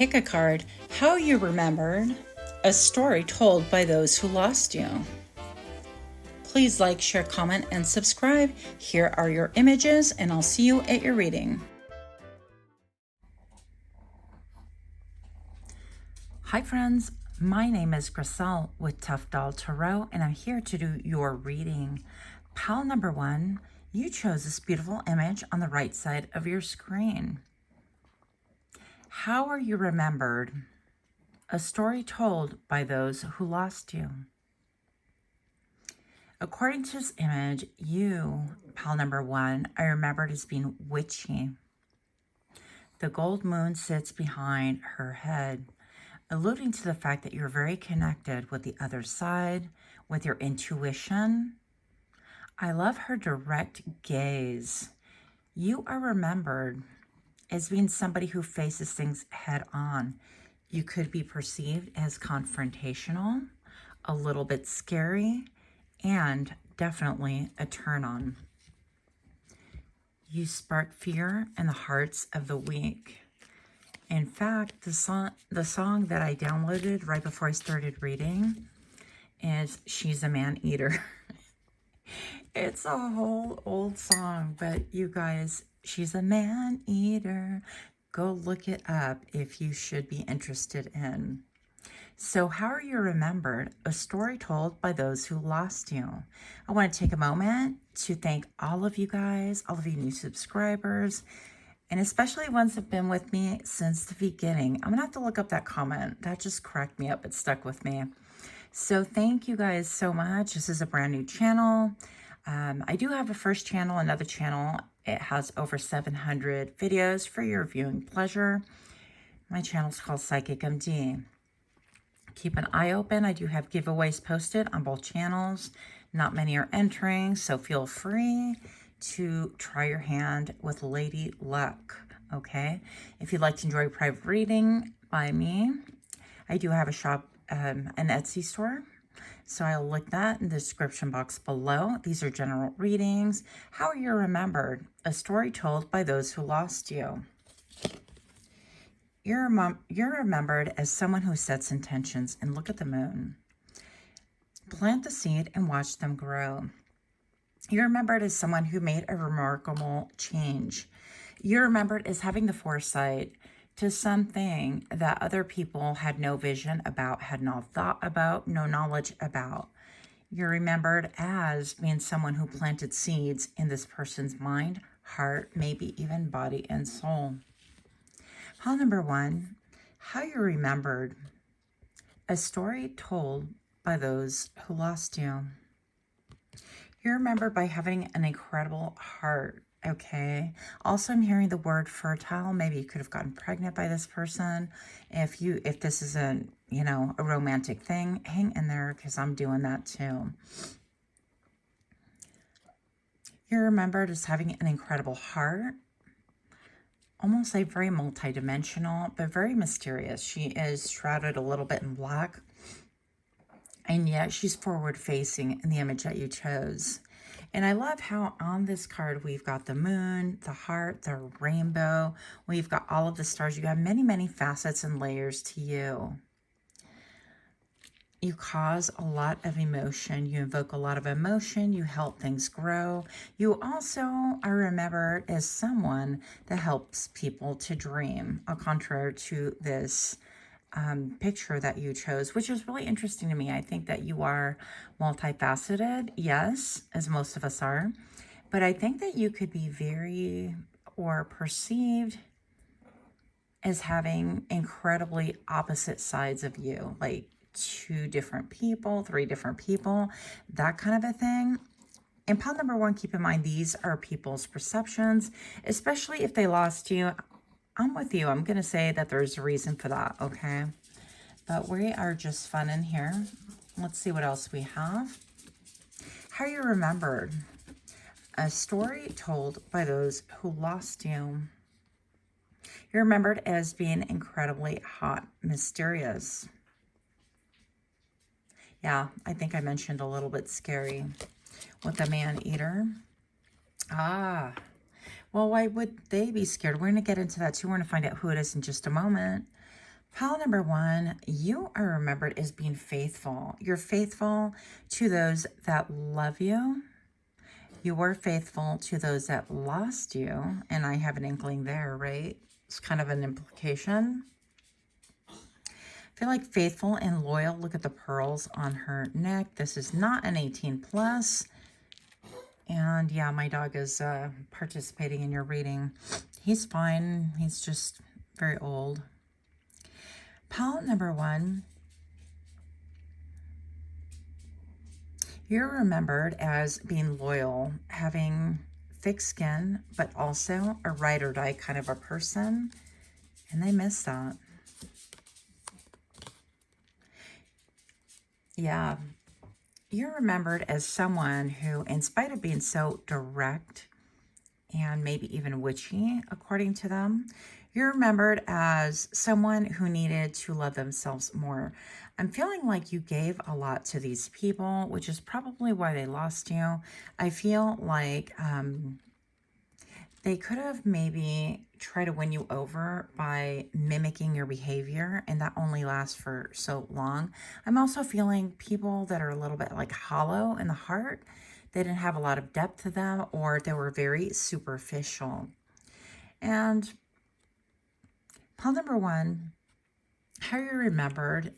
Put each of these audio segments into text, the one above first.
Pick a card, how you remembered, a story told by those who lost you. Please like, share, comment, and subscribe. Here are your images, and I'll see you at your reading. Hi friends, my name is Griselle with Tough Doll Tarot, and I'm here to do your reading. Pile number 1, you chose this beautiful image on the right side of your screen. How are you remembered? A story told by those who lost you. According to this image, you, pile number 1, are remembered as being witchy. The gold moon sits behind her head, alluding to the fact that you're very connected with the other side, with your intuition. I love her direct gaze. You are remembered as being somebody who faces things head on. You could be perceived as confrontational, a little bit scary, and definitely a turn on. You spark fear in the hearts of the weak. In fact, the song that I downloaded right before I started reading is She's a Man Eater. It's a whole old song, but you guys, she's a man eater. Go look it up if you should be interested in. So how are you remembered? A story told by those who lost you. I want to take a moment to thank all of you guys, all of you new subscribers, and especially ones that have been with me since the beginning. I'm going to have to look up that comment. That just cracked me up. It stuck with me. So thank you guys so much. This is a brand new channel. I do have a first channel, another channel. It has over 700 videos for your viewing pleasure. My channel is called PsychicMD. Keep an eye open. I do have giveaways posted on both channels. Not many are entering, so feel free to try your hand with Lady Luck, okay? If you'd like to enjoy a private reading by me, I do have a shop, an Etsy store, so I'll link that in the description box below. These are general readings. How are you remembered? A story told by those who lost you. You're remembered as someone who sets intentions, and look at the moon. Plant the seed and watch them grow. You're remembered as someone who made a remarkable change. You're remembered as having the foresight to something that other people had no vision about, had no thought about, no knowledge about. You're remembered as being someone who planted seeds in this person's mind, heart, maybe even body and soul. Pile number 1, how you're remembered. A story told by those who lost you. You're remembered by having an incredible heart, okay? Also, I'm hearing the word fertile. Maybe you could have gotten pregnant by this person. If this is a romantic thing, hang in there because I'm doing that too. You're remembered as having an incredible heart. Almost like very multidimensional, but very mysterious. She is shrouded a little bit in black. And yet she's forward facing in the image that you chose. And I love how on this card, we've got the moon, the heart, the rainbow. We've got all of the stars. You have many, many facets and layers to you. You cause a lot of emotion. You invoke a lot of emotion. You help things grow. You also are remembered as someone that helps people to dream, contrary to this picture that you chose, which is really interesting to me. I think that you are multifaceted, yes, as most of us are, but I think that you could be very, or perceived as having incredibly opposite sides of you, like 2 different people, 3 different people, that kind of a thing. And pile number 1, keep in mind, these are people's perceptions, especially if they lost you. I'm with you. I'm going to say that there's a reason for that, okay? But we are just fun in here. Let's see what else we have. How are you remembered? A story told by those who lost you. You're remembered as being incredibly hot, mysterious. Yeah, I think I mentioned a little bit scary with the man eater. Ah, well, why would they be scared? We're going to get into that too. We're going to find out who it is in just a moment. Pile number one, you are remembered as being faithful. You're faithful to those that love you. You were faithful to those that lost you. And I have an inkling there, right? It's kind of an implication. I feel like faithful and loyal. Look at the pearls on her neck. This is not an 18 plus. And yeah, my dog is participating in your reading. He's fine. He's just very old. Pile number one. You're remembered as being loyal, having thick skin, but also a ride or die kind of a person. And they miss that. Yeah. You're remembered as someone who, in spite of being so direct and maybe even witchy, according to them, you're remembered as someone who needed to love themselves more. I'm feeling like you gave a lot to these people, which is probably why they lost you. I feel like they could have maybe tried to win you over by mimicking your behavior, and that only lasts for so long. I'm also feeling people that are a little bit like hollow in the heart. They didn't have a lot of depth to them, or they were very superficial. And pile number one, how you're remembered.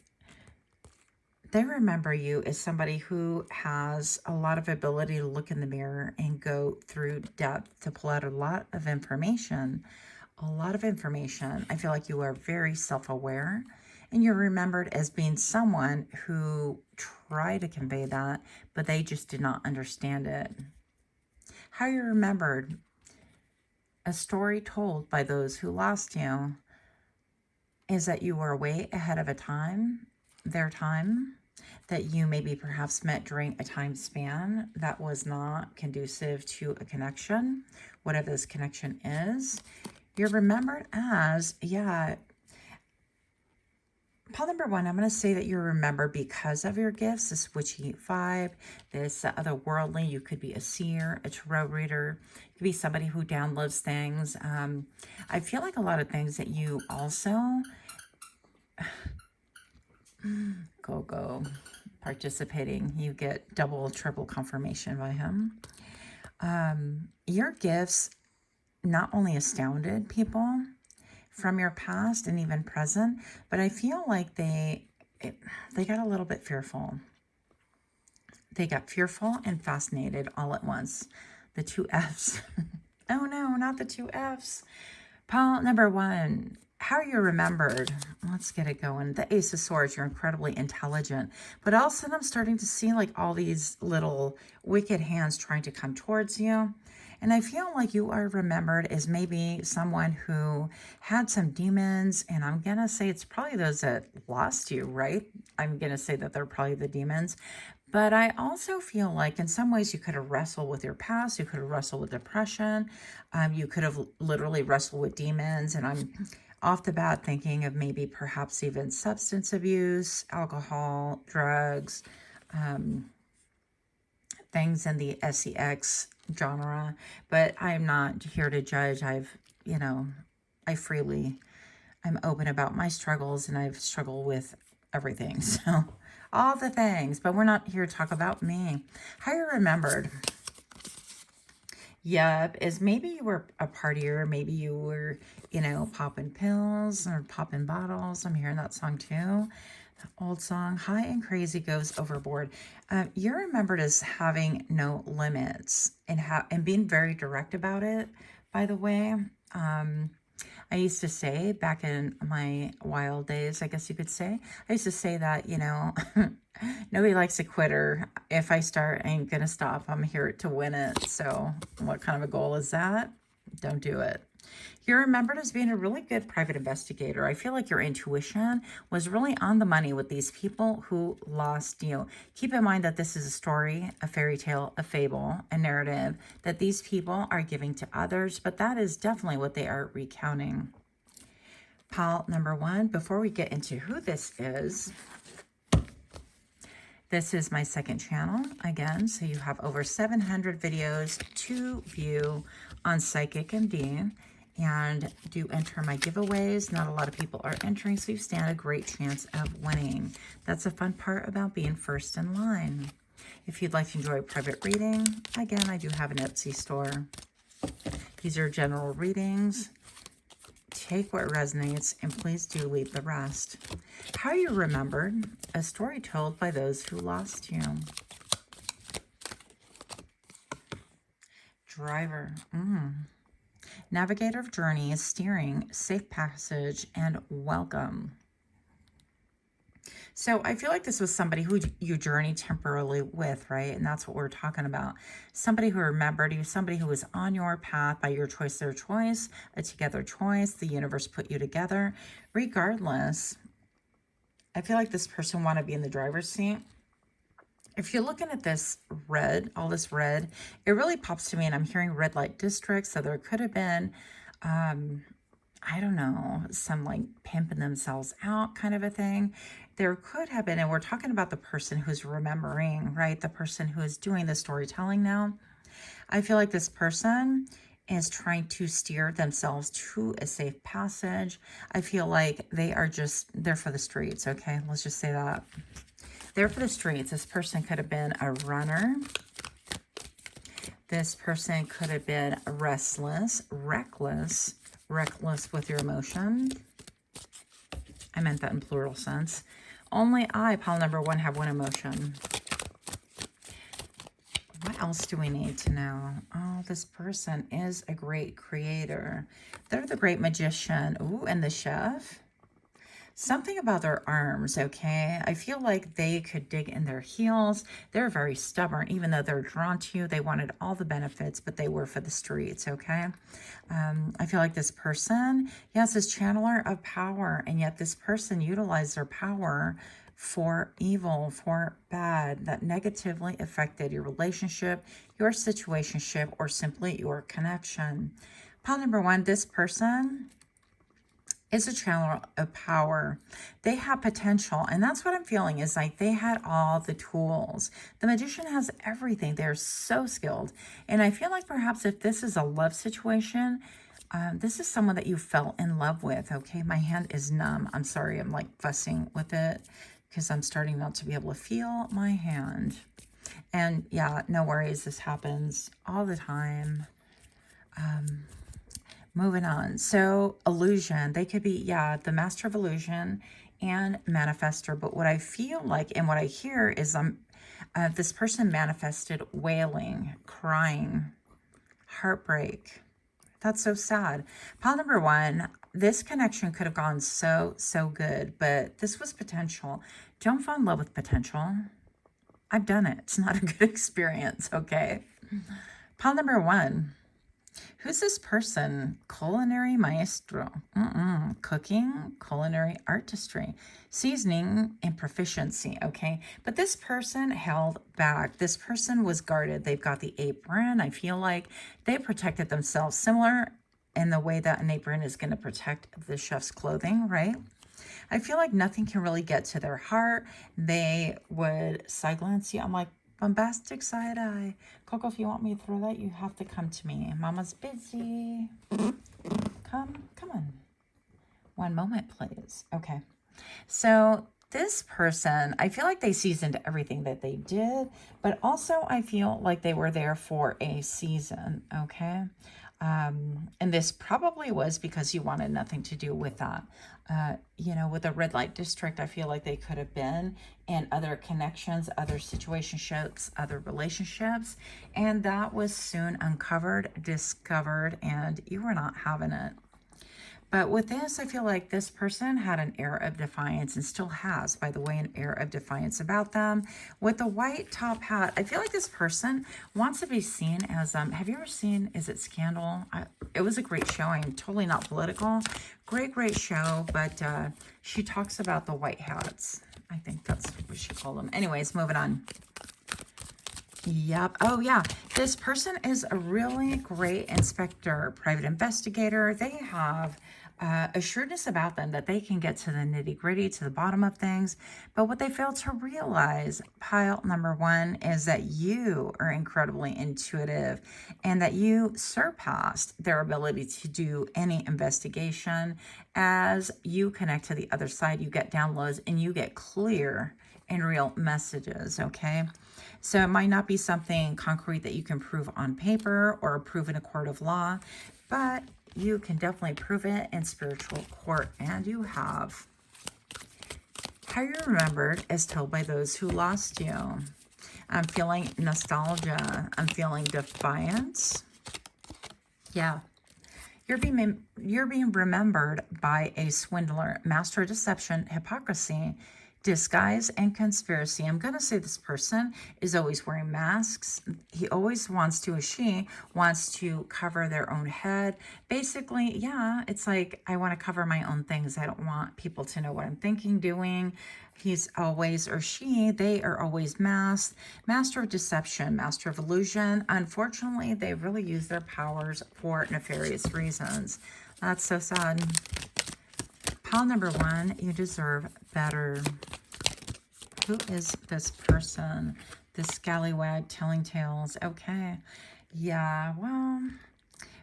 They remember you as somebody who has a lot of ability to look in the mirror and go through depth to pull out a lot of information. A lot of information. I feel like you are very self-aware, and you're remembered as being someone who tried to convey that, but they just did not understand it. How you're remembered. A story told by those who lost you is that you were way ahead of their time, that you maybe perhaps met during a time span that was not conducive to a connection, whatever this connection is. You're remembered as, yeah, pile number one, I'm going to say that you're remembered because of your gifts, this witchy vibe, this otherworldly. You could be a seer, a tarot reader. You could be somebody who downloads things. I feel like a lot of things that you also... go participating, you get double triple confirmation by him. Your gifts not only astounded people from your past and even present, but I feel like they got a little bit fearful. They got fearful and fascinated all at once. The two F's. Oh no, not the two F's. Pile number one. How you're remembered. Let's get it going. The Ace of Swords, you're incredibly intelligent. But all of a sudden, I'm starting to see like all these little wicked hands trying to come towards you. And I feel like you are remembered as maybe someone who had some demons. And I'm going to say it's probably those that lost you, right? I'm going to say that they're probably the demons. But I also feel like in some ways you could have wrestled with your past. You could have wrestled with depression. You could have literally wrestled with demons. And I'm off the bat thinking of maybe perhaps even substance abuse, alcohol, drugs, things in the sex genre. But I'm not here to judge. I'm open about my struggles, and I've struggled with everything. So all the things, but we're not here to talk about me. How you're remembered. Yep, is maybe you were a partier, maybe you were, popping pills or popping bottles. I'm hearing that song too. That old song, High and Crazy Goes Overboard. You're remembered as having no limits and being very direct about it, by the way. I used to say back in my wild days, I guess you could say, I used to say that, nobody likes a quitter. If I start, I ain't going to stop. I'm here to win it. So what kind of a goal is that? Don't do it. You're remembered as being a really good private investigator. I feel like your intuition was really on the money with these people who lost you. Keep in mind that this is a story, a fairy tale, a fable, a narrative that these people are giving to others, but that is definitely what they are recounting. Pile number one, before we get into who this is my second channel, again, so you have over 700 videos to view on PsychicMD. And do enter my giveaways. Not a lot of people are entering, so you stand a great chance of winning. That's the fun part about being first in line. If you'd like to enjoy a private reading, again, I do have an Etsy store. These are general readings. Take what resonates, and please do leave the rest. How are you remembered? A story told by those who lost you. Driver. Navigator of journeys, steering, safe passage, and welcome. So I feel like this was somebody who you journeyed temporarily with, right? And that's what we're talking about. Somebody who remembered you, somebody who was on your path by your choice, their choice, a together choice. The universe put you together. Regardless, I feel like this person wanted to be in the driver's seat. If you're looking at this red, all this red, it really pops to me, and I'm hearing red light district. So there could have been, I don't know, some like pimping themselves out kind of a thing. There could have been, and we're talking about the person who's remembering, right? The person who is doing the storytelling now. I feel like this person is trying to steer themselves to a safe passage. I feel like they are just there for the streets, okay? Let's just say that. There for the streets. This person could have been a runner. This person could have been restless, reckless with your emotion. I meant that in plural sense. Only I, pile number 1, have one emotion. What else do we need to know? Oh, this person is a great creator. They're the great magician. Ooh, and the chef. Something about their arms, okay? I feel like they could dig in their heels. They're very stubborn. Even though they're drawn to you, they wanted all the benefits, but they were for the streets, okay? I feel like this person, yes, is channeler of power, and yet this person utilized their power for evil, for bad, that negatively affected your relationship, your situationship, or simply your connection. Pile number 1, this person is a channeler of power. They have potential, and that's what I'm feeling, is like they had all the tools. The magician has everything. They're so skilled, and I feel like perhaps if this is a love situation, this is someone that you fell in love with, okay? My hand is numb. I'm sorry, I'm like fussing with it because I'm starting not to be able to feel my hand. And yeah, no worries, this happens all the time. Moving on. So illusion, they could be, yeah, the master of illusion and manifester. But what I feel like and what I hear is this person manifested wailing, crying, heartbreak. That's so sad. Pile number 1, this connection could have gone so good, but this was potential. Don't fall in love with potential. I've done it. It's not a good experience, okay? Pile number 1. Who's this person? Culinary maestro. Cooking, culinary artistry, seasoning, and proficiency, okay? But this person held back. This person was guarded. They've got the apron. I feel like they protected themselves, similar in the way that an apron is going to protect the chef's clothing, right? I feel like nothing can really get to their heart. They would side glance you. I'm like, bombastic side eye. Coco, if you want me to throw that, you have to come to me. Mama's busy. Come on. One moment, please. Okay. So this person, I feel like they seasoned everything that they did, but also I feel like they were there for a season, okay? And this probably was because you wanted nothing to do with that. You know, with a red light district, I feel like they could have been in other connections, other situationships, other relationships, and that was soon uncovered, discovered, and you were not having it. But with this, I feel like this person had an air of defiance, and still has, by the way, an air of defiance about them. With the white top hat, I feel like this person wants to be seen as, have you ever seen, is it Scandal? It was a great showing, totally not political. Great show, but she talks about the white hats. I think that's what she called them. Anyways, moving on. Yep. Oh, yeah. This person is a really great inspector, private investigator. They have assuredness about them that they can get to the nitty gritty, to the bottom of things. But what they fail to realize, pile number one, is that you are incredibly intuitive and that you surpassed their ability to do any investigation. As you connect to the other side, you get downloads and you get clear and real messages, okay? So it might not be something concrete that you can prove on paper or prove in a court of law, but you can definitely prove it in spiritual court. And you have. How you're remembered is told by those who lost you. I'm feeling nostalgia. I'm feeling defiance. Yeah. You're being remembered by a swindler, master of deception, hypocrisy, disguise, and conspiracy. I'm going to say this person is always wearing masks. He always wants to, or she wants to cover their own head. Basically, yeah, it's like, I want to cover my own things. I don't want people to know what I'm thinking, doing. He's always, or she, they are always masked. Master of deception, master of illusion. Unfortunately, they really use their powers for nefarious reasons. That's so sad. Pile number one, you deserve better. Who is this person? This scallywag telling tales. Okay. Yeah, well,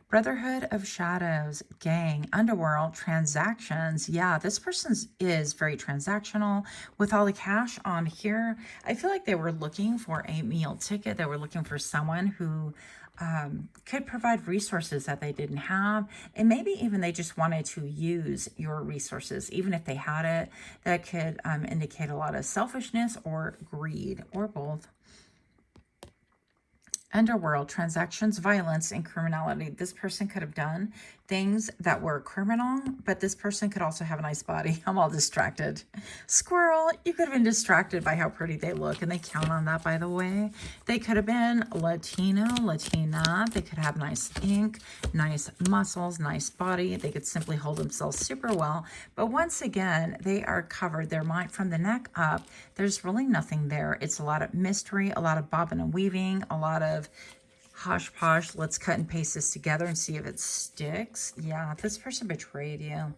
Brotherhood of Shadows, gang, underworld, transactions. Yeah, this person is very transactional with all the cash on here. I feel like they were looking for a meal ticket. They were looking for someone who could provide resources that they didn't have. And maybe even they just wanted to use your resources, even if they had it. That could indicate a lot of selfishness or greed or both. Underworld, transactions, violence, and criminality. This person could have done things that were criminal, but this person could also have a nice body. I'm all distracted. Squirrel, you could have been distracted by how pretty they look, and they count on that, by the way. They could have been Latino, Latina. They could have nice ink, nice muscles, nice body. They could simply hold themselves super well. But once again, they are covered. Their mind from the neck up, there's really nothing there. It's a lot of mystery, a lot of bobbing and weaving, a lot of Hosh posh, let's cut and paste this together and see if it sticks. Yeah, this person betrayed you.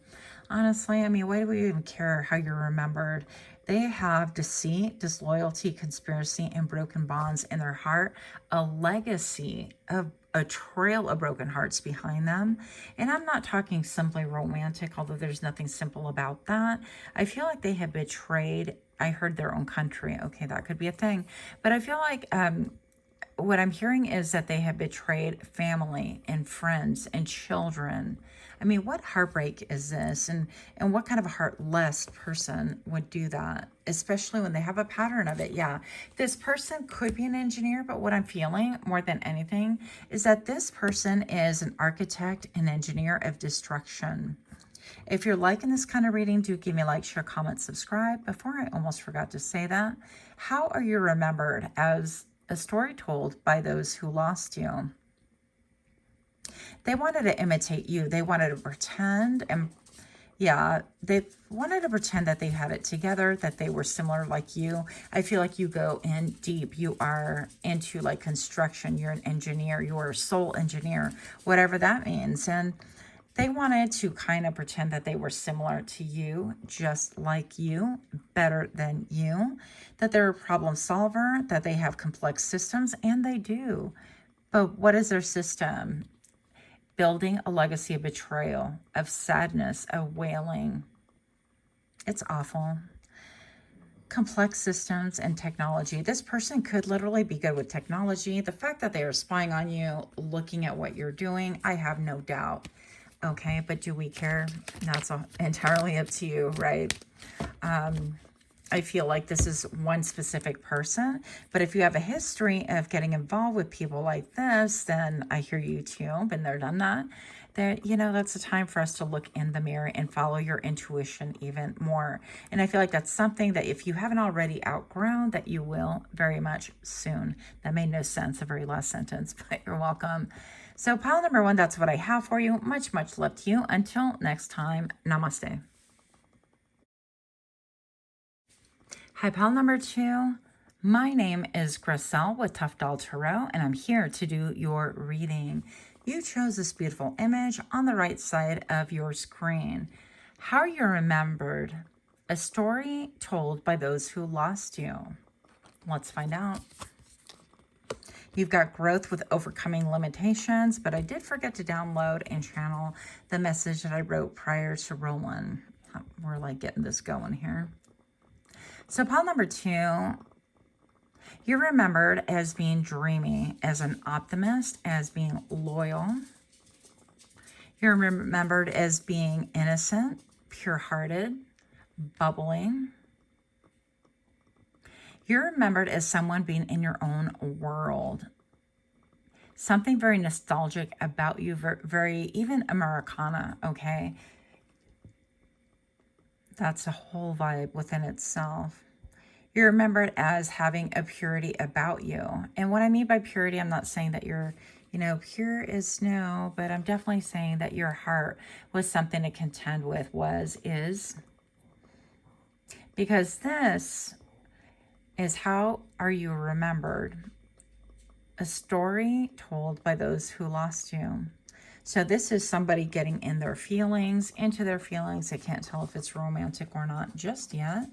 Honestly, I mean, why do we even care how you're remembered? They have deceit, disloyalty, conspiracy, and broken bonds in their heart. A legacy of a trail of broken hearts behind them. And I'm not talking simply romantic, although there's nothing simple about that. I feel like they have betrayed, I heard, their own country. Okay, that could be a thing. But I feel like what I'm hearing is that they have betrayed family and friends and children. I mean, what heartbreak is this? And what kind of a heartless person would do that? Especially when they have a pattern of it. Yeah, this person could be an engineer, but what I'm feeling more than anything is that this person is an architect and engineer of destruction. If you're liking this kind of reading, do give me a like, share, comment, subscribe. Before I almost forgot to say that, how are you remembered? As a story told by those who lost you. They wanted to imitate you. They wanted to pretend, and yeah, they wanted to pretend that they had it together, that they were similar like you. I feel like you go in deep. You are into like construction. You're an engineer. You're a soul engineer, whatever that means. And they wanted to kind of pretend that they were similar to you, just like you, better than you, that they're a problem solver, that they have complex systems, and they do. But what is their system? Building a legacy of betrayal, of sadness, of wailing. It's awful. Complex systems and technology. This person could literally be good with technology. The fact that they are spying on you, looking at what you're doing, I have no doubt. Okay, but do we care? That's entirely up to you, right? I feel like this is one specific person, but if you have a history of getting involved with people like this, then I hear you too. Been there, done that. That, you know, that's a time for us to look in the mirror and follow your intuition even more. And I feel like that's something that if you haven't already outgrown, that you will very much soon. That made no sense, the very last sentence, but you're welcome. So pile number one, that's what I have for you. Much, much love to you. Until next time, namaste. Hi, pile number two. My name is Gracelle with Tough Doll Tarot, and I'm here to do your reading. You chose this beautiful image on the right side of your screen. How you're remembered. A story told by those who lost you. Let's find out. You've got growth with overcoming limitations, but I did forget to download and channel the message that I wrote prior to rolling. We're like getting this going here. So pile number 2, you're remembered as being dreamy, as an optimist, as being loyal. You're remembered as being innocent, pure-hearted, bubbling. You're remembered as someone being in your own world. Something very nostalgic about you, very even Americana, okay? That's a whole vibe within itself. You're remembered as having a purity about you. And what I mean by purity, I'm not saying that you're, pure as snow, but I'm definitely saying that your heart was something to contend with, is. Because this is how are you remembered? A story told by those who lost you. So this is somebody getting in their feelings, into their feelings. I can't tell if it's romantic or not just yet.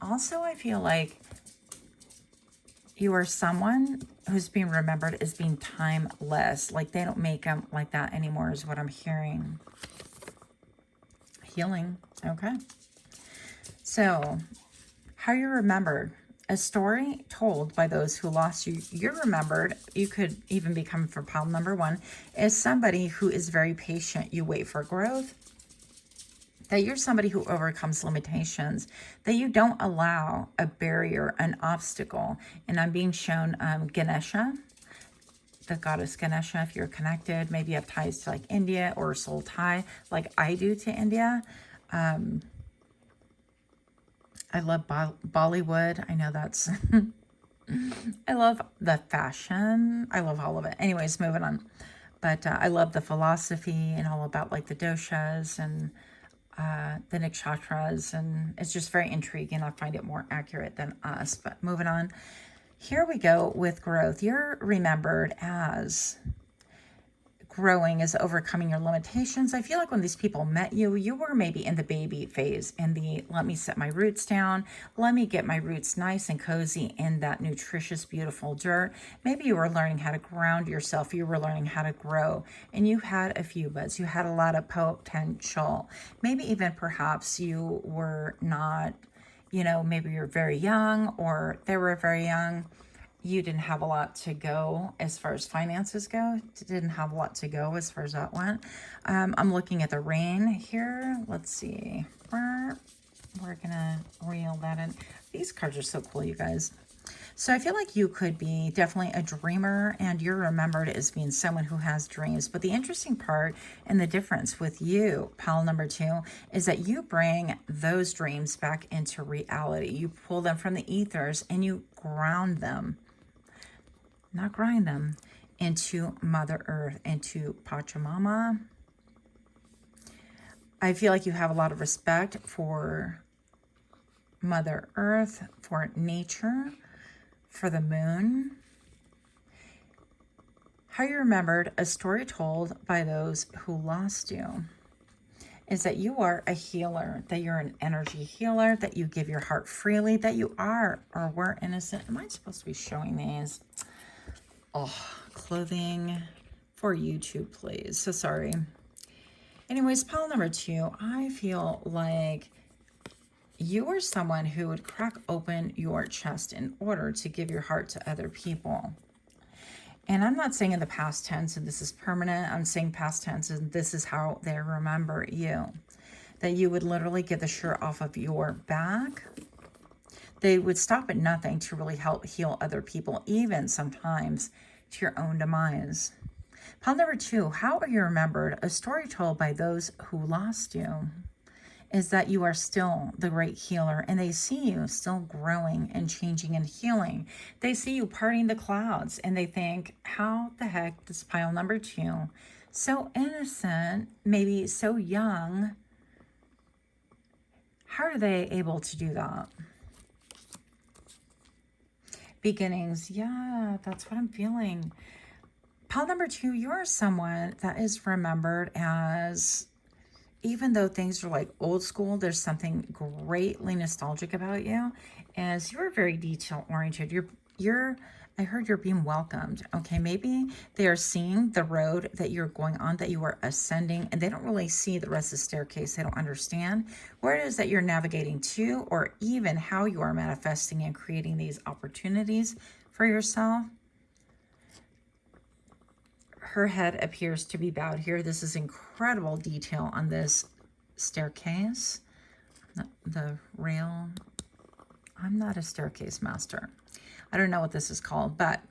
Also, I feel like you are someone who's being remembered as being timeless. Like they don't make them like that anymore is what I'm hearing. Healing. Okay. So, how you're remembered. A story told by those who lost you. You're remembered. You could even be coming from pile number 1 as somebody who is very patient. You wait for growth. That you're somebody who overcomes limitations, that you don't allow a barrier, an obstacle. And I'm being shown Ganesha, the goddess Ganesha. If you're connected, maybe you have ties to like India or soul tie, like I do to India. I love Bollywood. I know that's, I love the fashion. I love all of it. Anyways, moving on. But I love the philosophy and all about like the doshas and the nakshatras, and it's just very intriguing. I find it more accurate than us, but moving on. Here we go with growth. You're remembered as growing, as overcoming your limitations. I feel like when these people met you, you were maybe in the baby phase, in the let me set my roots down, let me get my roots nice and cozy in that nutritious, beautiful dirt. Maybe you were learning how to ground yourself. You were learning how to grow, and you had a few buds. You had a lot of potential. Maybe even perhaps you were not, maybe you're very young or they were very young. You didn't have a lot to go as far as finances go. Didn't have a lot to go as far as that went. I'm looking at the rain here. Let's see. We're going to reel that in. These cards are so cool, you guys. So I feel like you could be definitely a dreamer, and you're remembered as being someone who has dreams. But the interesting part and the difference with you, pile number 2, is that you bring those dreams back into reality. You pull them from the ethers and you ground them. Not grind them, into Mother Earth, into Pachamama. I feel like you have a lot of respect for Mother Earth, for nature, for the moon. How you remembered, a story told by those who lost you, is that you are a healer, that you're an energy healer, that you give your heart freely, that you are or were innocent. Am I supposed to be showing these? Oh, clothing for YouTube, please. So sorry. Anyways, pile number 2, I feel like you are someone who would crack open your chest in order to give your heart to other people. And I'm not saying in the past tense and this is permanent. I'm saying past tense and this is how they remember you. That you would literally get the shirt off of your back. They would stop at nothing to really help heal other people, even sometimes to your own demise. Pile number 2, how are you remembered? A story told by those who lost you is that you are still the great healer, and they see you still growing and changing and healing. They see you parting the clouds, and they think, how the heck does pile number 2, so innocent, maybe so young, how are they able to do that? Beginnings, yeah, that's what I'm feeling. Pile number 2, you're someone that is remembered as, even though things are like old school, there's something greatly nostalgic about you, as you're very detail oriented. I heard you're being welcomed. Okay, maybe they are seeing the road that you're going on, that you are ascending, and they don't really see the rest of the staircase. They don't understand where it is that you're navigating to, or even how you are manifesting and creating these opportunities for yourself. Her head appears to be bowed here. This is incredible detail on this staircase. The rail. I'm not a staircase master. I don't know what this is called, but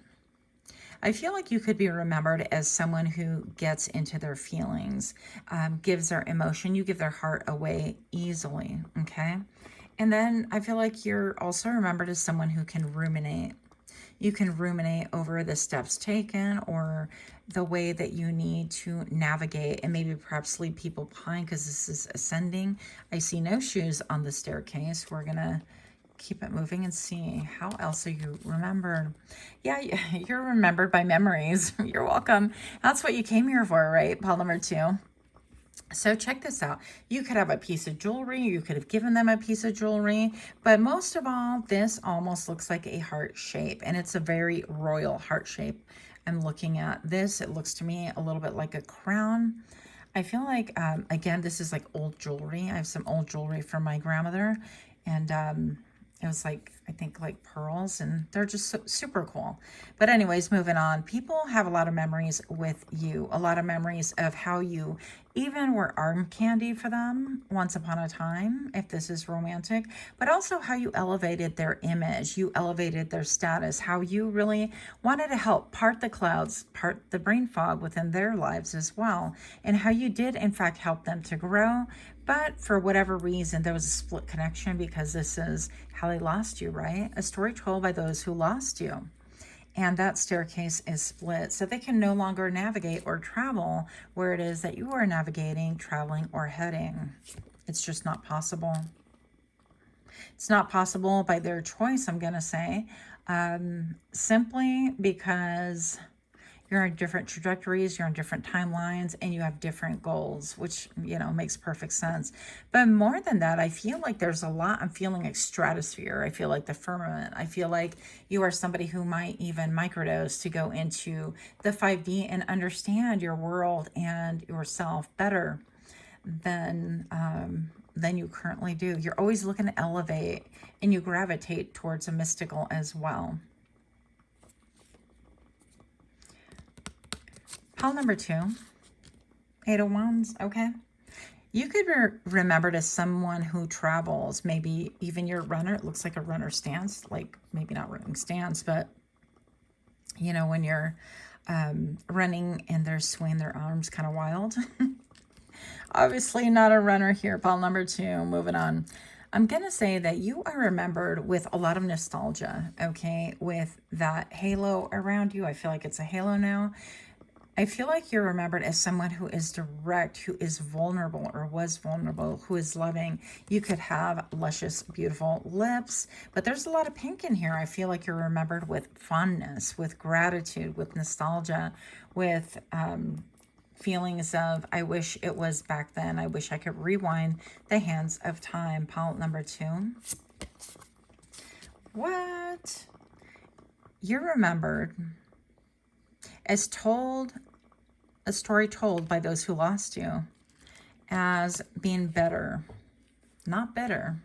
I feel like you could be remembered as someone who gets into their feelings, gives their emotion. You give their heart away easily, okay? And then I feel like you're also remembered as someone who can ruminate. You can ruminate over the steps taken, or the way that you need to navigate, and maybe perhaps leave people behind, because this is ascending. I see no shoes on the staircase. We're going to keep it moving and see how else are you remembered. Yeah, you're remembered by memories. You're welcome. That's what you came here for, right? Pile number 2. So check this out. You could have a piece of jewelry. You could have given them a piece of jewelry. But most of all, this almost looks like a heart shape. And it's a very royal heart shape. I'm looking at this. It looks to me a little bit like a crown. I feel like, again, this is like old jewelry. I have some old jewelry from my grandmother. And it was like, I think like pearls, and they're just super cool. But anyways, moving on. People have a lot of memories with you, a lot of memories of how you even were arm candy for them once upon a time, if this is romantic, but also how you elevated their image, you elevated their status, how you really wanted to help part the clouds, part the brain fog within their lives as well, and how you did in fact help them to grow. But for whatever reason, there was a split connection, because this is how they lost you, right? A story told by those who lost you. And that staircase is split, so they can no longer navigate or travel where it is that you are navigating, traveling, or heading. It's just not possible. It's not possible by their choice, I'm going to say, simply because you're on different trajectories, you're on different timelines, and you have different goals, which, you know, makes perfect sense. But more than that, I feel like there's a lot. I'm feeling like stratosphere. I feel like the firmament. I feel like you are somebody who might even microdose to go into the 5D and understand your world and yourself better than you currently do. You're always looking to elevate, and you gravitate towards a mystical as well. Pile number 2, 8 of Wands, okay? You could be remembered as someone who travels, maybe even your runner. It looks like a runner stance, like maybe not running stance, but, you know, when you're running and they're swinging their arms kind of wild. Obviously not a runner here. Pile number 2, moving on. I'm going to say that you are remembered with a lot of nostalgia, okay? With that halo around you. I feel like it's a halo now. I feel like you're remembered as someone who is direct, who is vulnerable or was vulnerable, who is loving. You could have luscious, beautiful lips, but there's a lot of pink in here. I feel like you're remembered with fondness, with gratitude, with nostalgia, with feelings of, I wish it was back then. I wish I could rewind the hands of time. Pile number 2. What? You're remembered as a story told by those who lost you, as being better, not better.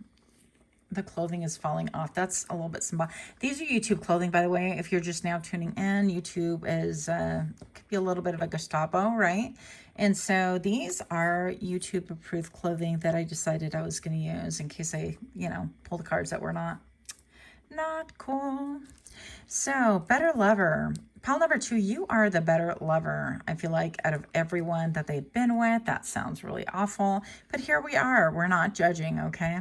The clothing is falling off. That's a little bit symbolic. These are YouTube clothing, by the way. If you're just now tuning in, YouTube is could be a little bit of a Gestapo, right? And so these are YouTube approved clothing that I decided I was going to use in case I, you know, pull the cards that were not cool. So, better lover. Pile number 2, you are the better lover. I feel like out of everyone that they've been with, that sounds really awful. But here we are. We're not judging, okay?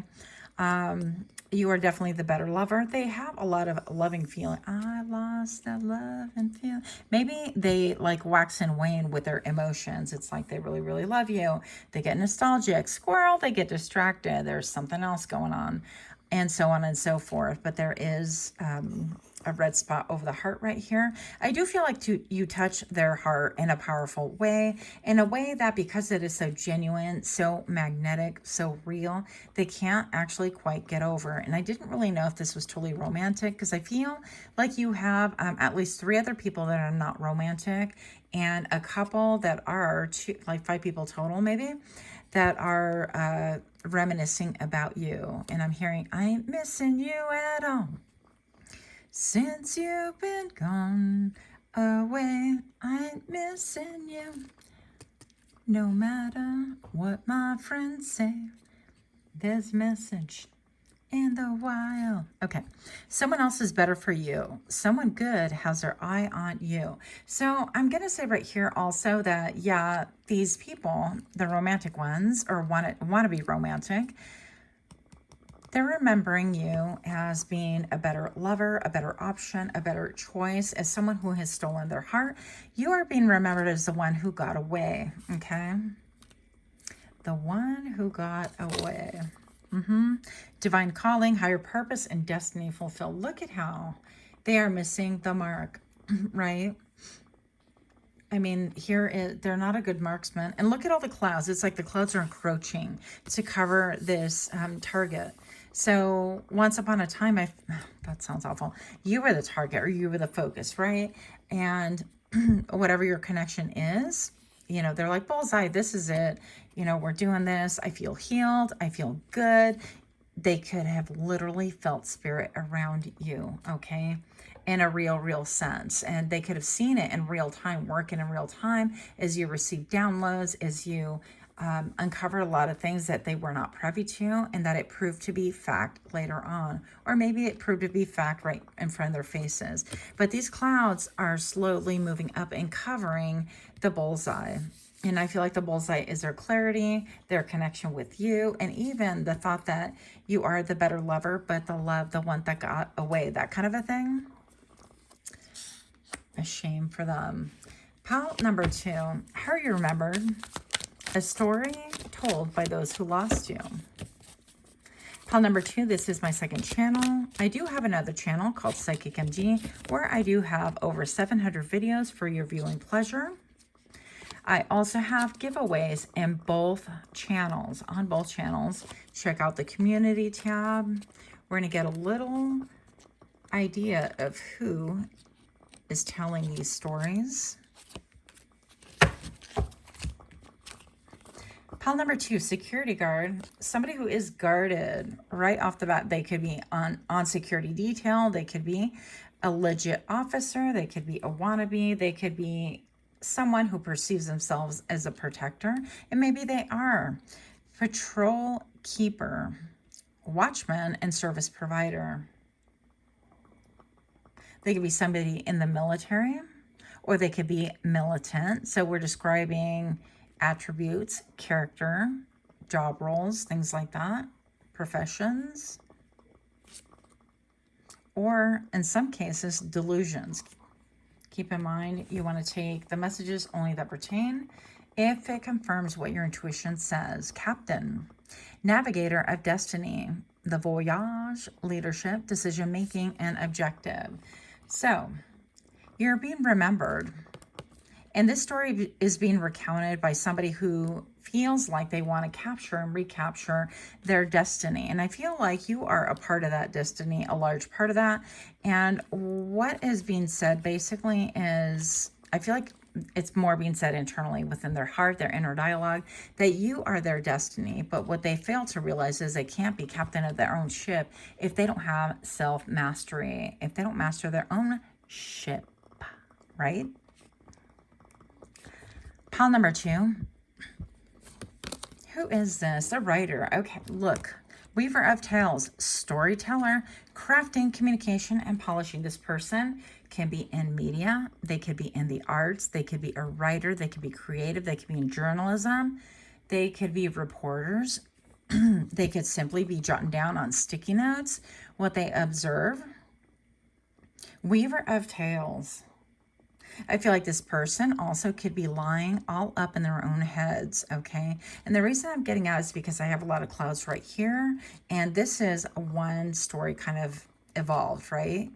You are definitely the better lover. They have a lot of loving feeling. I lost that love and feel. Maybe they like wax and wane with their emotions. It's like they really, really love you. They get nostalgic. Squirrel, they get distracted. There's something else going on. And so on and so forth. But there is a red spot over the heart right here. I do feel like you touch their heart in a powerful way, in a way that because it is so genuine, so magnetic, so real, they can't actually quite get over. And I didn't really know if this was totally romantic, because I feel like you have at least 3 other people that are not romantic, and a couple that are, like 5 people total maybe, that are reminiscing about you. And I'm hearing, I ain't missing you at all. Since you've been gone away, I ain't missing you. No matter what my friends say, there's a message in the wild. Okay, someone else is better for you. Someone good has their eye on you. So I'm going to say right here also that, yeah, these people, the romantic ones, or want to be romantic, they're remembering you as being a better lover, a better option, a better choice, as someone who has stolen their heart. You are being remembered as the one who got away, okay? The one who got away. Divine calling, higher purpose, and destiny fulfilled. Look at how they are missing the mark, right? I mean, they're not a good marksman. And look at all the clouds. It's like the clouds are encroaching to cover this target. So once upon a time, that sounds awful. You were the target, or you were the focus, right? And whatever your connection is, you know, they're like, bullseye, this is it. You know, we're doing this. I feel healed. I feel good. They could have literally felt spirit around you, okay? In a real sense. And they could have seen it in real time, working in real time as you receive downloads, as you uncover a lot of things that they were not privy to, and that it proved to be fact later on. Or maybe it proved to be fact right in front of their faces. But these clouds are slowly moving up and covering the bullseye. And I feel like the bullseye is their clarity, their connection with you, and even the thought that you are the better lover, but the one that got away, that kind of a thing. A shame for them. Pile number 2, how are you remembered? A story told by those who lost you. Pile number 2, this is my second channel. I do have another channel called PsychicMD, where I do have over 700 videos for your viewing pleasure. I also have giveaways in both channels, on both channels. Check out the community tab. We're going to get a little idea of who is telling these stories. Pile number 2, security guard. Somebody who is guarded right off the bat. They could be on security detail. They could be a legit officer. They could be a wannabe. They could be someone who perceives themselves as a protector. And maybe they are. Patrol keeper, watchman, and service provider. They could be somebody in the military, or they could be militant. So we're describing attributes, character, job roles, things like that, professions, or in some cases, delusions. Keep in mind, you want to take the messages only that pertain if it confirms what your intuition says. Captain, navigator of destiny, the voyage, leadership, decision-making, and objective. So you're being remembered. And this story is being recounted by somebody who feels like they want to capture and recapture their destiny. And I feel like you are a part of that destiny, a large part of that. And what is being said basically is, I feel like it's more being said internally within their heart, their inner dialogue, that you are their destiny. But what they fail to realize is they can't be captain of their own ship if they don't have self-mastery, if they don't master their own ship, right? Pile number 2. Who is this? A writer. Okay, look. Weaver of tales, storyteller, crafting, communication, and polishing. This person can be in media. They could be in the arts. They could be a writer. They could be creative. They could be in journalism. They could be reporters. They could simply be jotting down on sticky notes what they observe. Weaver of tales. I feel like this person also could be lying all up in their own heads, okay? And the reason I'm getting out is because I have a lot of clouds right here, and this is one story kind of evolved, right?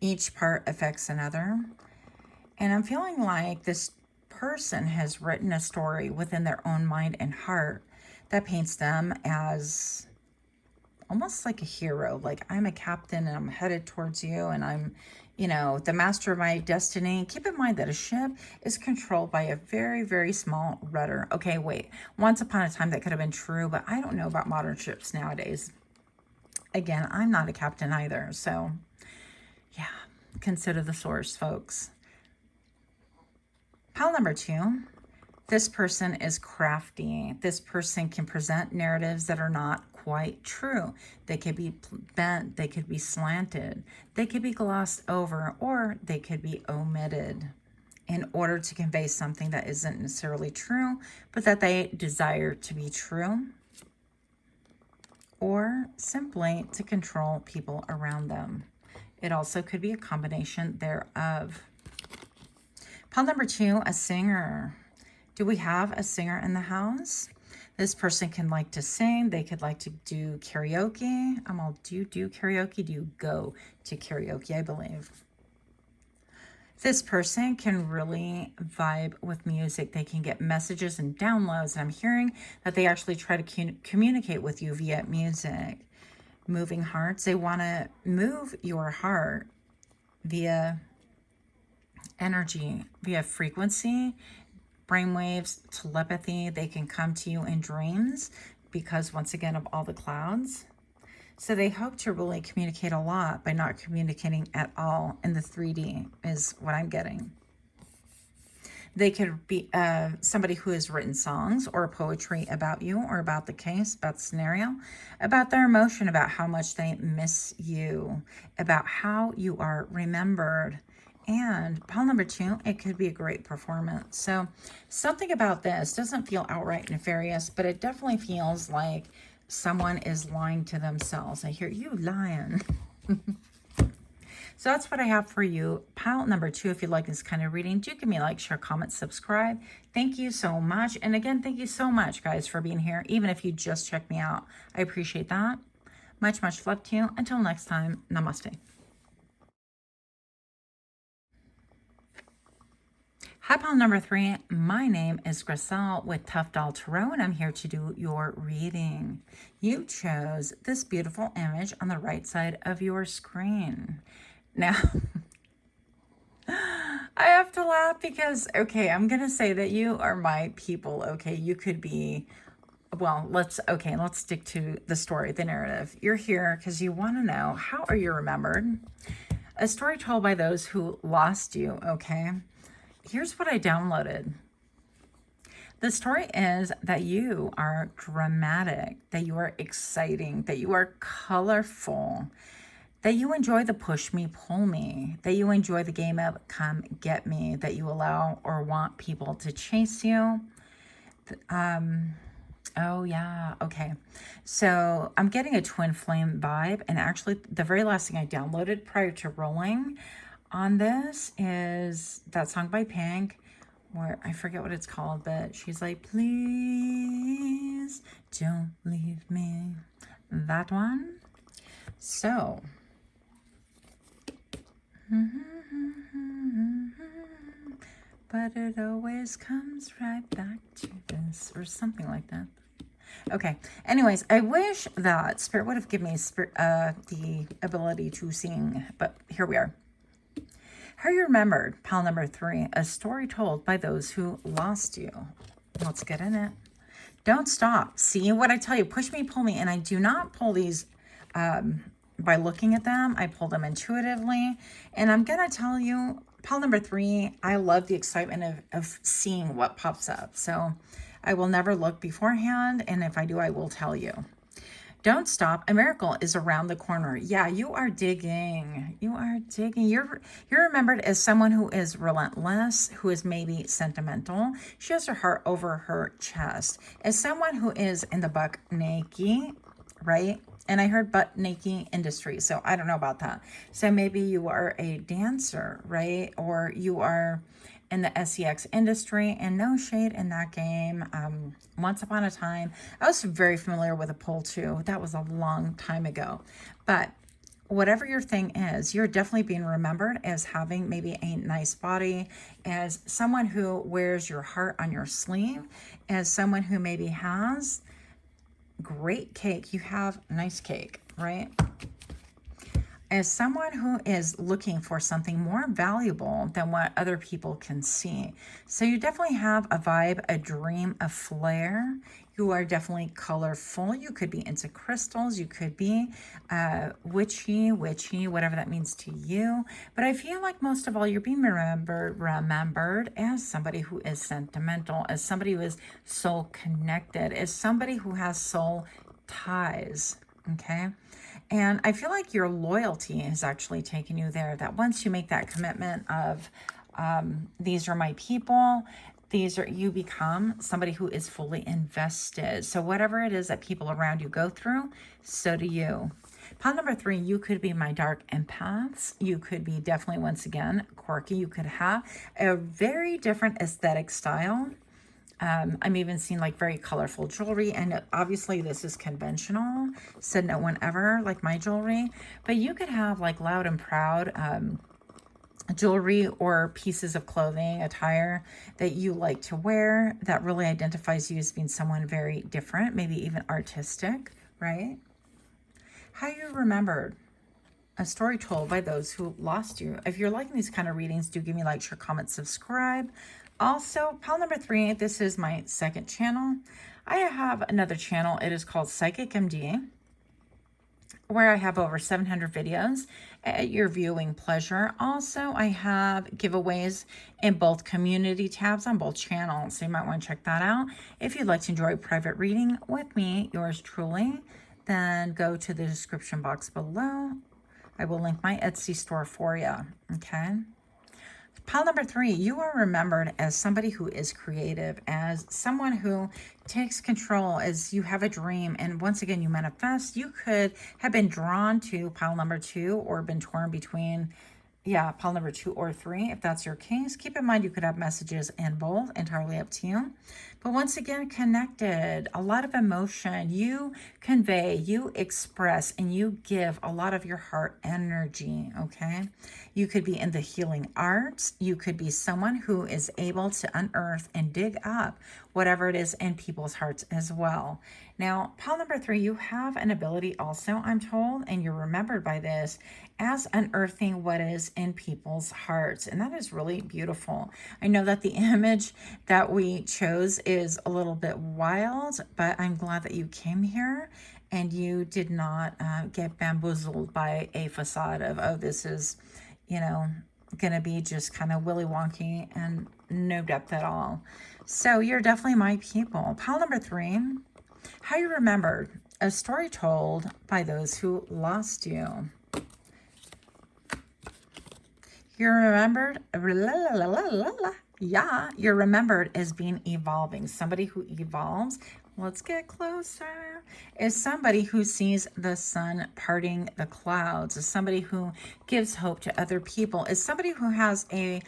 Each part affects another. And I'm feeling like this person has written a story within their own mind and heart that paints them as almost like a hero. Like, I'm a captain and I'm headed towards you and I'm, the master of my destiny. Keep in mind that a ship is controlled by a very, very small rudder. Okay, wait. Once upon a time that could have been true, but I don't know about modern ships nowadays. Again, I'm not a captain either. So, yeah, consider the source, folks. Pile number 2. This person is crafty. This person can present narratives that are not quite true. They could be bent, they could be slanted, they could be glossed over, or they could be omitted in order to convey something that isn't necessarily true, but that they desire to be true, or simply to control people around them. It also could be a combination thereof. Pile number 2, a singer. Do we have a singer in the house? This person can like to sing. They could like to do karaoke. Do you do karaoke? Do you go to karaoke, I believe? This person can really vibe with music. They can get messages and downloads. And I'm hearing that they actually try to communicate with you via music. Moving hearts. They want to move your heart via energy, via frequency, brainwaves, telepathy. They can come to you in dreams because, once again, of all the clouds. So they hope to really communicate a lot by not communicating at all in the 3D is what I'm getting. They could be somebody who has written songs or poetry about you or about the case, about the scenario, about their emotion, about how much they miss you, about how you are remembered. And pile number 2, it could be a great performance. So something about this doesn't feel outright nefarious, but it definitely feels like someone is lying to themselves. I hear you lying. So that's what I have for you. Pile number 2, if you like this kind of reading, do give me a like, share, comment, subscribe. Thank you so much. And again, thank you so much, guys, for being here. Even if you just checked me out, I appreciate that. Much, much love to you. Until next time, namaste. Hi, pile number 3. My name is Griselle with Tough Doll Tarot, and I'm here to do your reading. You chose this beautiful image on the right side of your screen. Now, I have to laugh because, okay, I'm going to say that you are my people, okay? You could be, well, let's stick to the story, the narrative. You're here because you want to know, how are you remembered? A story told by those who lost you, okay? Here's what I downloaded. The story is that you are dramatic, that you are exciting, that you are colorful, that you enjoy the push me, pull me, that you enjoy the game of come get me, that you allow or want people to chase you. Oh yeah, okay. So I'm getting a twin flame vibe, and actually the very last thing I downloaded prior to rolling on this is that song by Pink, where I forget what it's called, but she's like, please don't leave me. That one. So, but it always comes right back to this, or something like that. Okay. Anyways, I wish that Spirit would have given me the ability to sing, but here we are. How you remembered, pile number 3, a story told by those who lost you. Let's get in it. Don't stop. See what I tell you, push me, pull me. And I do not pull these by looking at them. I pull them intuitively. And I'm going to tell you, pile number 3, I love the excitement of seeing what pops up. So I will never look beforehand. And if I do, I will tell you. Don't stop. A miracle is around the corner. Yeah, you are digging. You are digging. You're remembered as someone who is relentless, who is maybe sentimental. She has her heart over her chest. As someone who is in the buck naked, right? And I heard butt naked industry, so I don't know about that. So maybe you are a dancer, right? Or you are in the SEX industry, and no shade in that game. Once upon a time, I was very familiar with a pole too. That was a long time ago. But whatever your thing is, you're definitely being remembered as having maybe a nice body, as someone who wears your heart on your sleeve, as someone who maybe has great cake. You have nice cake, right? As someone who is looking for something more valuable than what other people can see. So you definitely have a vibe, a dream, a flair. You are definitely colorful. You could be into crystals. You could be witchy, whatever that means to you. But I feel like most of all, you're being remembered as somebody who is sentimental, as somebody who is soul connected, as somebody who has soul ties, okay? And I feel like your loyalty has actually taken you there, that once you make that commitment of these are my people, you become somebody who is fully invested. So whatever it is that people around you go through, so do you. Pile number 3, you could be my dark empaths. You could be definitely, once again, quirky. You could have a very different aesthetic style. I'm even seeing like very colorful jewelry, and obviously this is conventional, so no one ever like my jewelry, but you could have like loud and proud jewelry or pieces of clothing, attire that you like to wear that really identifies you as being someone very different, maybe even artistic, right? How you remembered. A story told by those who lost you. If you're liking these kind of readings, do give me a like, share, comment, subscribe. Also, pile number 3, this is my second channel. I have another channel. It is called PsychicMD, where I have over 700 videos at your viewing pleasure. Also, I have giveaways in both community tabs on both channels, so you might want to check that out. If you'd like to enjoy private reading with me, yours truly, then go to the description box below. I will link my Etsy store for you, okay? Pile number 3, you are remembered as somebody who is creative, as someone who takes control, as you have a dream, and once again, you manifest. You could have been drawn to pile number 2 or been torn between, pile number 2 or 3, if that's your case. Keep in mind, you could have messages in both, entirely up to you. But once again, connected, a lot of emotion. You convey, you express, and you give a lot of your heart energy, okay? You could be in the healing arts. You could be someone who is able to unearth and dig up whatever it is in people's hearts as well. Now, pile number 3, you have an ability also, I'm told, and you're remembered by this, as unearthing what is in people's hearts. And that is really beautiful. I know that the image that we chose is a little bit wild, but I'm glad that you came here and you did not get bamboozled by a facade of, oh, this is, going to be just kind of willy wonky and no depth at all. So you're definitely my people. Pile number 3, how you remembered. A story told by those who lost you. You're remembered, you're remembered as being evolving. Somebody who evolves, let's get closer, is somebody who sees the sun parting the clouds, is somebody who gives hope to other people, is somebody who has a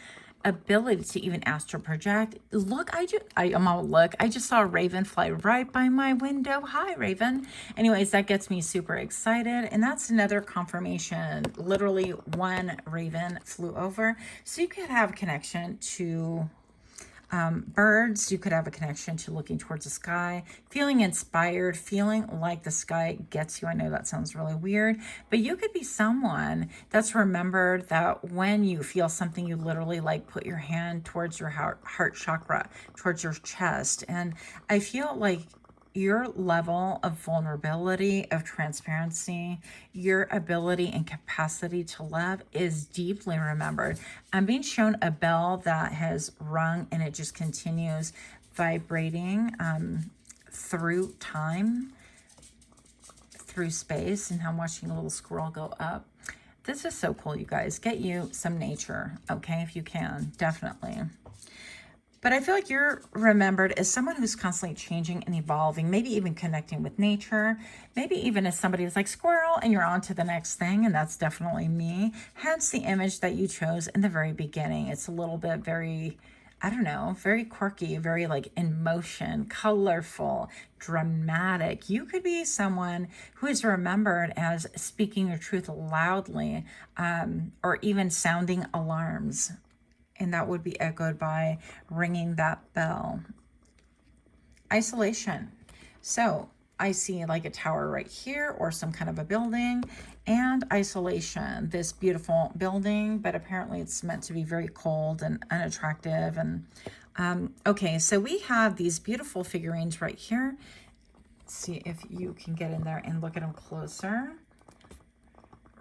ability to even astral project. Look, I just saw a raven fly right by my window. Hi, Raven. Anyways, that gets me super excited, and that's another confirmation. Literally one raven flew over. So you could have a connection to birds. You could have a connection to looking towards the sky, feeling inspired, feeling like the sky gets you. I know that sounds really weird, but you could be someone that's remembered that when you feel something, you literally like put your hand towards your heart chakra, towards your chest. And I feel like your level of vulnerability, of transparency, your ability and capacity to love is deeply remembered. I'm being shown a bell that has rung and it just continues vibrating through time, through space, and I'm watching a little squirrel go up. This is so cool, you guys. Get you some nature, okay, if you can, definitely. But I feel like you're remembered as someone who's constantly changing and evolving, maybe even connecting with nature, maybe even as somebody who's like squirrel and you're on to the next thing, and that's definitely me. Hence the image that you chose in the very beginning. It's a little bit very I don't know, very quirky, very like in motion, colorful, dramatic. You could be someone who is remembered as speaking your truth loudly, or even sounding alarms. And that would be echoed by ringing that bell. Isolation. So I see like a tower right here or some kind of a building, and isolation, this beautiful building, but apparently it's meant to be very cold and unattractive. And okay, so we have these beautiful figurines right here. Let's see if you can get in there and look at them closer.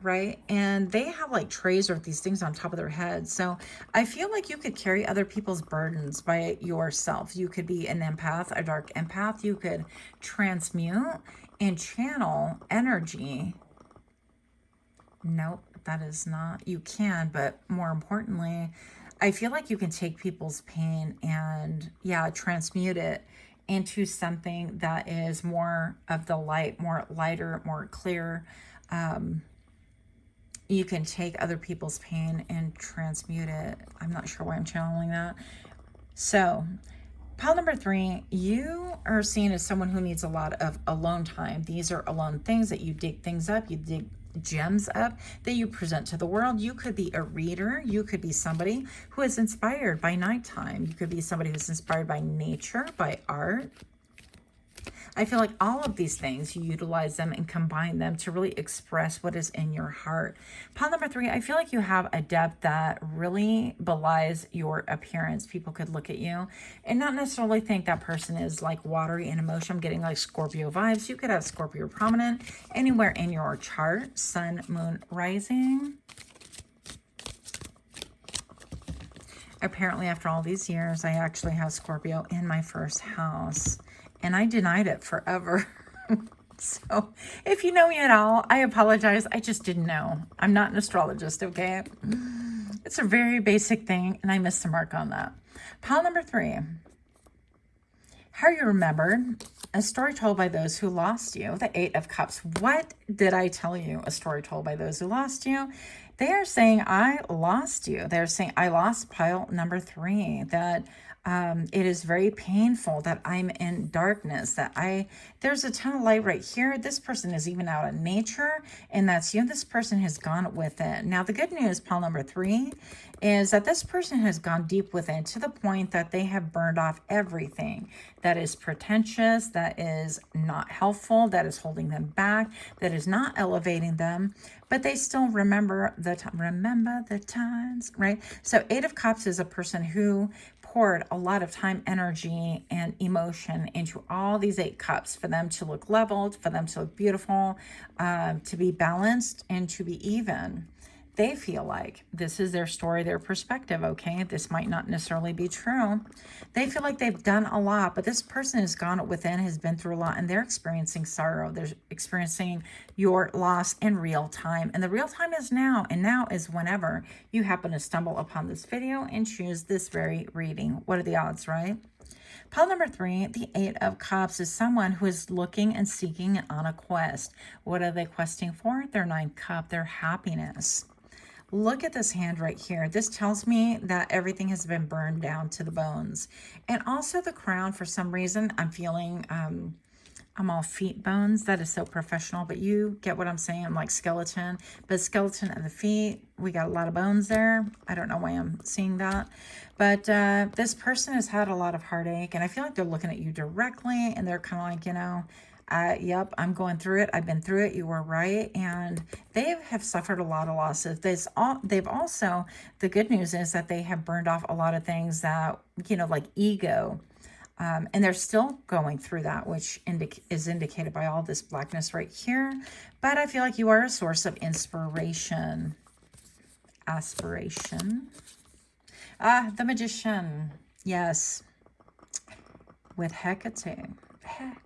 Right? And they have like trays or these things on top of their heads. So I feel like you could carry other people's burdens by yourself. You could be an empath, a dark empath. You could transmute and channel energy. Nope, that is not. You can, but more importantly, I feel like you can take people's pain and, yeah, transmute it into something that is more of the light, more lighter, more clear. You can take other people's pain and transmute it. I'm not sure why I'm channeling that. So, pile number 3, you are seen as someone who needs a lot of alone time. These are alone things that you dig things up, you dig gems up that you present to the world. You could be a reader. You could be somebody who is inspired by nighttime. You could be somebody who's inspired by nature, by art. I feel like all of these things, you utilize them and combine them to really express what is in your heart. Pile number 3, I feel like you have a depth that really belies your appearance. People could look at you and not necessarily think that person is like watery in emotion. I'm getting like Scorpio vibes. You could have Scorpio prominent anywhere in your chart. Sun, moon, rising. Apparently, after all these years, I actually have Scorpio in my first house. And I denied it forever. So if you know me at all, I apologize. I just didn't know. I'm not an astrologist, okay? It's a very basic thing, and I missed the mark on that. Pile number 3. How are you remembered? A story told by those who lost you. The 8 of Cups. What did I tell you? A story told by those who lost you. They are saying, I lost you. They're saying, I lost pile number 3. That it is very painful that I'm in darkness, that there's a ton of light right here. This person is even out in nature, and that's you. This person has gone with it. Now, the good news, pile number 3, is that this person has gone deep within to the point that they have burned off everything that is pretentious, that is not helpful, that is holding them back, that is not elevating them, but they still remember the times, right? So 8 of Cups is a person who poured a lot of time, energy, and emotion into all these 8 cups for them to look leveled, for them to look beautiful, to be balanced, and to be even. They feel like this is their story, their perspective, okay? This might not necessarily be true. They feel like they've done a lot, but this person has gone within, has been through a lot, and they're experiencing sorrow. They're experiencing your loss in real time. And the real time is now, and now is whenever you happen to stumble upon this video and choose this very reading. What are the odds, right? Pile number 3, the 8 of Cups, is someone who is looking and seeking on a quest. What are they questing for? Their 9th cup, their happiness. Look at this hand right here. This tells me that everything has been burned down to the bones. And also the crown, for some reason, I'm feeling, I'm all feet bones. That is so professional, but you get what I'm saying. I'm like skeleton, but skeleton of the feet. We got a lot of bones there. I don't know why I'm seeing that. But this person has had a lot of heartache, and I feel like they're looking at you directly, and they're kind of like, you know, yep, I'm going through it. I've been through it. You were right. And they have suffered a lot of losses. They've also, the good news is that they have burned off a lot of things that, you know, like ego. And they're still going through that, which is indicated by all this blackness right here. But I feel like you are a source of inspiration. Aspiration. The Magician. Yes. With Hecate. Hecate.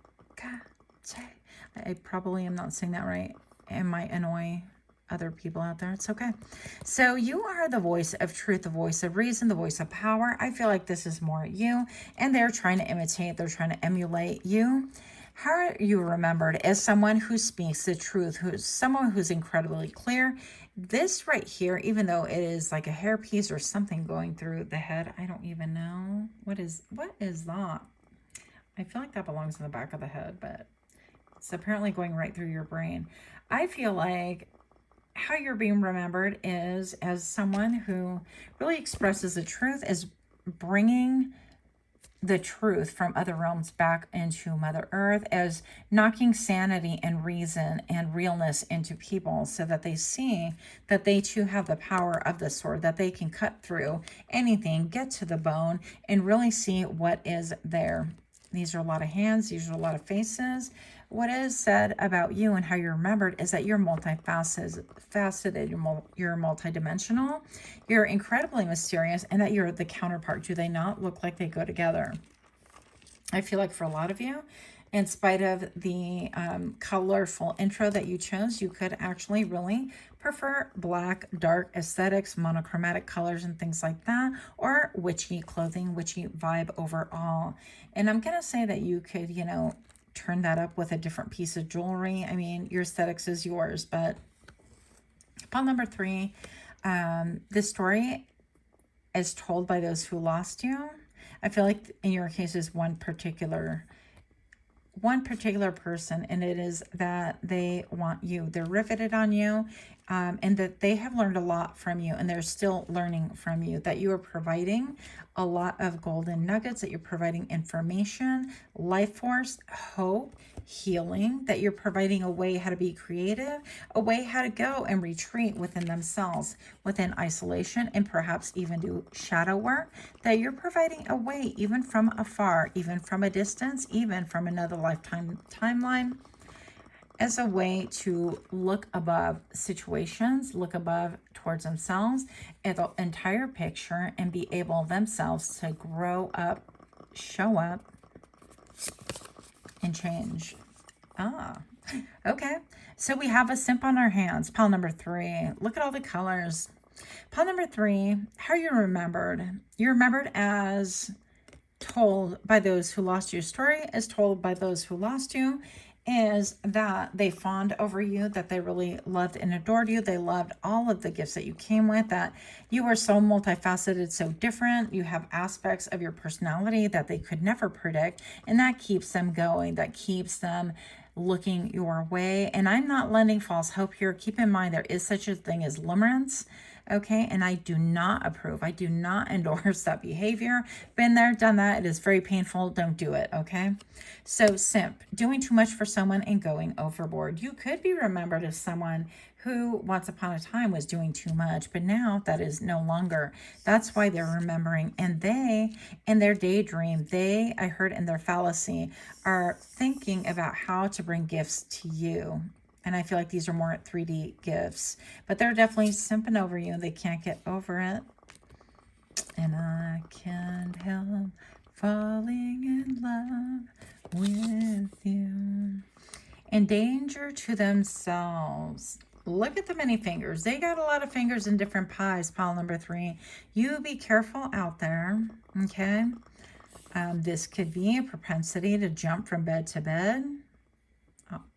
I probably am not saying that right. It might annoy other people out there. It's okay. So you are the voice of truth, the voice of reason, the voice of power. I feel like this is more you, and they're trying to imitate, they're trying to emulate you. How are you remembered? As someone who speaks the truth, who's someone who's incredibly clear. This right here, even though it is like a hairpiece or something going through the head, I don't even know. What is that? I feel like that belongs in the back of the head, but it's apparently going right through your brain. I feel like how you're being remembered is as someone who really expresses the truth, is bringing the truth from other realms back into Mother Earth, as knocking sanity and reason and realness into people so that they see that they too have the power of the sword, that they can cut through anything, get to the bone, and really see what is there. These are a lot of hands. These are a lot of faces. What is said about you and how you're remembered is that you're multifaceted, you're multidimensional, you're incredibly mysterious, and that you're the counterpart. Do they not look like they go together? I feel like for a lot of you, in spite of the colorful intro that you chose, you could actually really prefer black, dark aesthetics, monochromatic colors and things like that, or witchy clothing, witchy vibe overall. And I'm going to say that you could, you know, turn that up with a different piece of jewelry. I mean, your aesthetics is yours. But pile number 3, this story is told by those who lost you. I feel like in your case is one particular person, and it is that they want you. They're riveted on you, and that they have learned a lot from you, and they're still learning from you, that you are providing a lot of golden nuggets, that you're providing information, life force, hope, healing, that you're providing a way how to be creative, a way how to go and retreat within themselves, within isolation, and perhaps even do shadow work, that you're providing a way, even from afar, even from a distance, even from another lifetime timeline, as a way to look above situations, look above towards themselves, at the entire picture, and be able themselves to grow up, show up, and change. Okay. So we have a simp on our hands. Pile number 3. Look at all the colors. Pile number 3, how are you remembered? You're remembered as told by those who lost your story, as told by those who lost you, is that they fawned over you, that they really loved and adored you. They loved all of the gifts that you came with, that you are so multifaceted, so different. You have aspects of your personality that they could never predict, and that keeps them going, that keeps them looking your way. And I'm not lending false hope here. Keep in mind, there is such a thing as limerence. Okay, and I do not approve. I do not endorse that behavior. Been there, done that. It is very painful. Don't do it, okay? So, simp, doing too much for someone and going overboard. You could be remembered as someone who once upon a time was doing too much, but now that is no longer. That's why they're remembering. And they, in their daydream, they, I heard in their fallacy, are thinking about how to bring gifts to you. And I feel like these are more 3D gifts. But they're definitely simping over you. They can't get over it. And I can't help falling in love with you. And danger to themselves. Look at the many fingers. They got a lot of fingers in different pies, pile number 3. You be careful out there, okay? This could be a propensity to jump from bed to bed.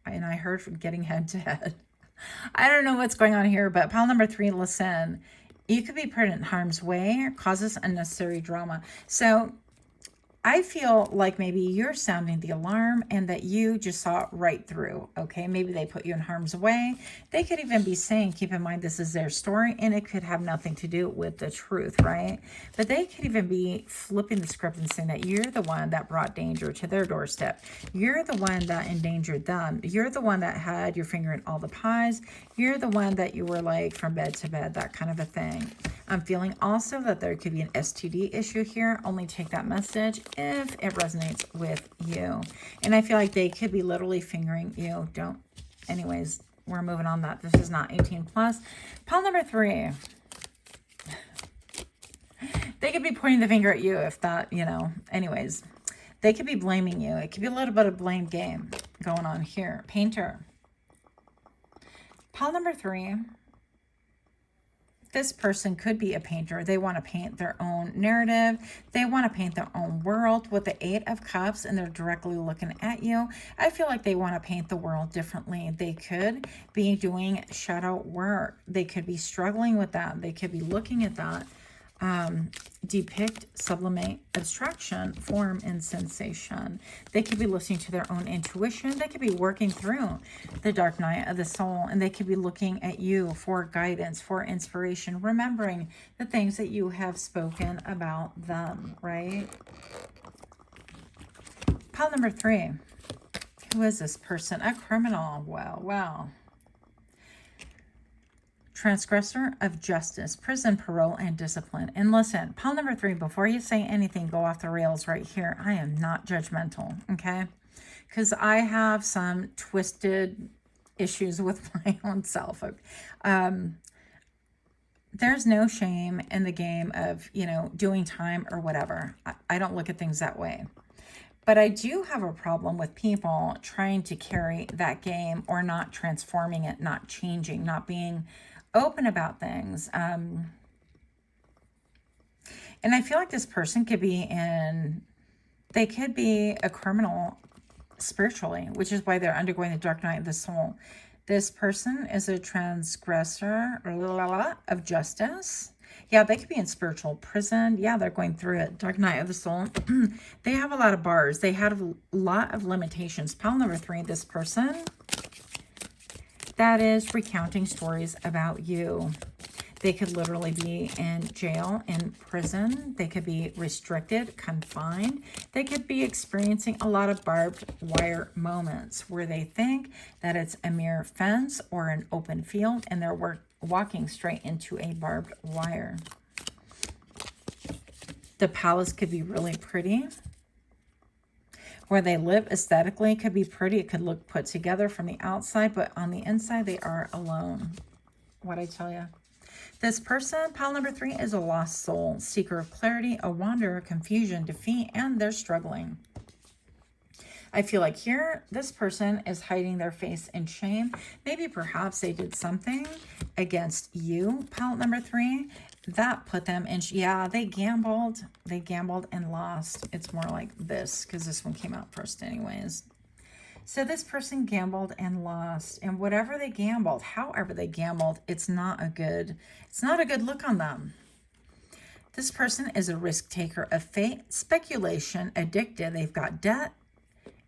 And I heard from getting head to head. I don't know what's going on here, but pile number 3, listen. You could be put in harm's way or causes unnecessary drama. So I feel like maybe you're sounding the alarm and that you just saw it right through, okay? Maybe they put you in harm's way. They could even be saying, keep in mind, this is their story, and it could have nothing to do with the truth, right? But they could even be flipping the script and saying that you're the one that brought danger to their doorstep. You're the one that endangered them. You're the one that had your finger in all the pies. You're the one that you were like from bed to bed, that kind of a thing. I'm feeling also that there could be an STD issue here. Only take that message if it resonates with you. And I feel like they could be literally fingering you. Don't. Anyways, we're moving on that. This is not 18 plus. Pile number 3. They could be pointing the finger at you if that, you know. Anyways, they could be blaming you. It could be a little bit of blame game going on here. Painter. Pile number 3. This person could be a painter. They want to paint their own narrative. They want to paint their own world with the Eight of Cups, and they're directly looking at you. I feel like they want to paint the world differently. They could be doing shadow work. They could be struggling with that. They could be looking at that. Depict, sublimate, abstraction, form, and sensation. They could be listening to their own intuition. They could be working through the dark night of the soul, and they could be looking at you for guidance, for inspiration, remembering the things that you have spoken about them, right? Pile number 3. Who is this person? A criminal. Well. Transgressor of justice, prison, parole, and discipline. And listen, pile number 3, before you say anything, go off the rails right here. I am not judgmental, okay? Because I have some twisted issues with my own self. There's no shame in the game of, doing time or whatever. I don't look at things that way. But I do have a problem with people trying to carry that game or not transforming it, not changing, not being open about things. And I feel like this person could be they could be a criminal spiritually, which is why they're undergoing the dark night of the soul. This person is a transgressor of justice. Yeah, they could be in spiritual prison. Yeah, they're going through it. Dark night of the soul. They have a lot of bars. They have a lot of limitations. Pile number 3, this person that is recounting stories about you. They could literally be in jail, in prison. They could be restricted, confined. They could be experiencing a lot of barbed wire moments where they think that it's a mere fence or an open field, and they're walking straight into a barbed wire. The palace could be really pretty. Where they live aesthetically could be pretty. It could look put together from the outside, but on the inside, they are alone. What I tell you. This person, pile number 3, is a lost soul, seeker of clarity, a wanderer, confusion, defeat, and they're struggling. I feel like here, this person is hiding their face in shame. Maybe perhaps they did something against you, pile number 3, that put them in, yeah, they gambled and lost. It's more like this, because this one came out first anyways. So this person gambled and lost, and whatever they gambled, however they gambled, it's not a good look on them. This person is a risk taker of fate, speculation, addicted. They've got debt,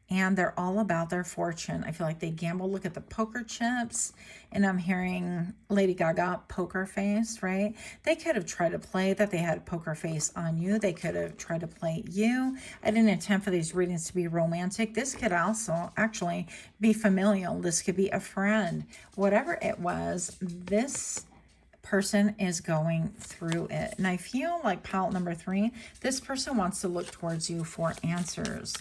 and they're all about their fortune. I feel like they gamble. Look at the poker chips, and I'm hearing Lady Gaga, poker face, right? They could have tried to play that they had a poker face on you. They could have tried to play you. I didn't intend for these readings to be romantic. This could also actually be familial. This could be a friend. Whatever it was, this person is going through it. And I feel like pile number 3, this person wants to look towards you for answers.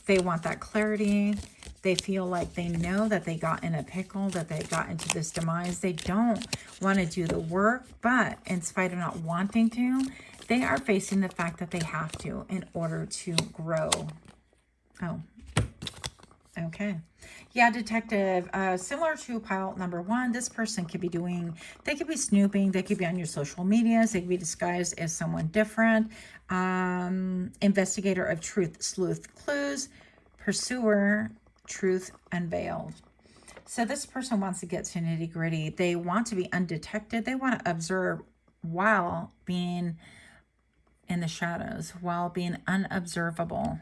They want that clarity. They feel like they know that they got in a pickle, that they got into this demise. They don't want to do the work, but in spite of not wanting to, they are facing the fact that they have to in order to grow. Oh, okay. Yeah, detective, similar to pile number 1, this person could be they could be snooping. They could be on your social medias. They could be disguised as someone different. Investigator of truth, sleuth, clues, pursuer, truth unveiled. So this person wants to get to nitty gritty. They want to be undetected. They want to observe while being in the shadows, while being unobservable.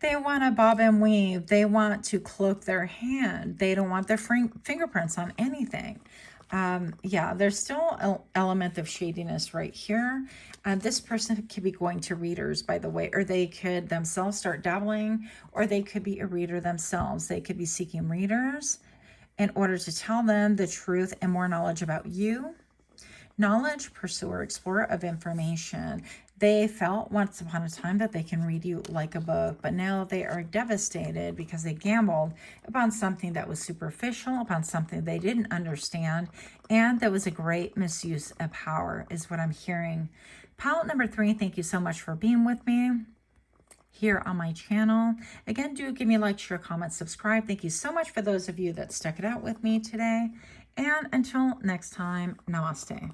They want to bob and weave. They want to cloak their hand. They don't want their fingerprints on anything. Yeah, there's still an element of shadiness right here. This person could be going to readers, by the way, or they could themselves start dabbling, or they could be a reader themselves. They could be seeking readers in order to tell them the truth and more knowledge about you. Knowledge, pursuer, explorer of information. They felt once upon a time that they can read you like a book, but now they are devastated because they gambled upon something that was superficial, upon something they didn't understand, and there was a great misuse of power, is what I'm hearing. Pile number 3, thank you so much for being with me. here on my channel. Again, do give me a like, share, comment, subscribe. Thank you so much for those of you that stuck it out with me today. And until next time, namaste.